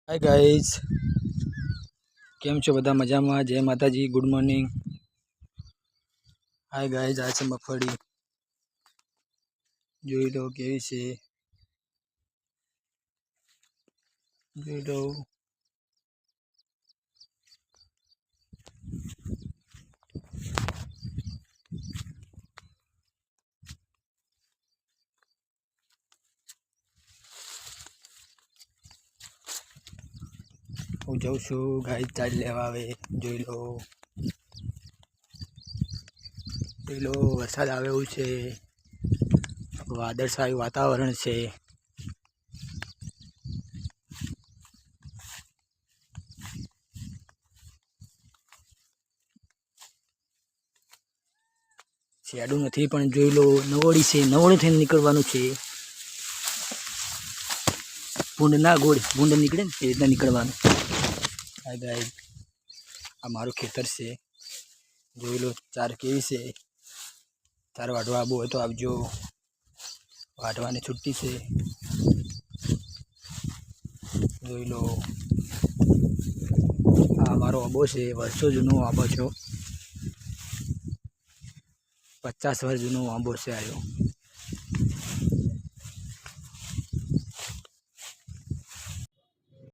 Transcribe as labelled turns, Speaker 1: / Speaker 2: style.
Speaker 1: Hi guys, केम छो बधा मजा में? जय माताजी, गुड मॉर्निंग। हाय गाइस, आज से मगफड़ी જોઈ લો કેવી છે, જોઈ લો। હું જાઉં છું ગાય ચાલ લેવા આવે, જોઈ લો વરસાદ આવે એવું છે, વાદળછાયું વાતાવરણ છે। શેડું નથી પણ જોઈ લો નવોડી છે, નવોડી થઈને નીકળવાનું છે। ભૂંડ ના ગોળ ભૂંડ નીકળે ને એ રીતના નીકળવાનું। હાય ગાય, આ મારું ખેતર છે, જોઈ લો ચાર કેવી છે। ચાર વાઢવા આબુ હોય તો આવજો, વાઢવાની છુટ્ટી છે, જોઈ લો। આ મારો આબો છે, વર્ષો જૂનો આબો છો, 50 વર્ષ જૂનો આંબો છે આયો।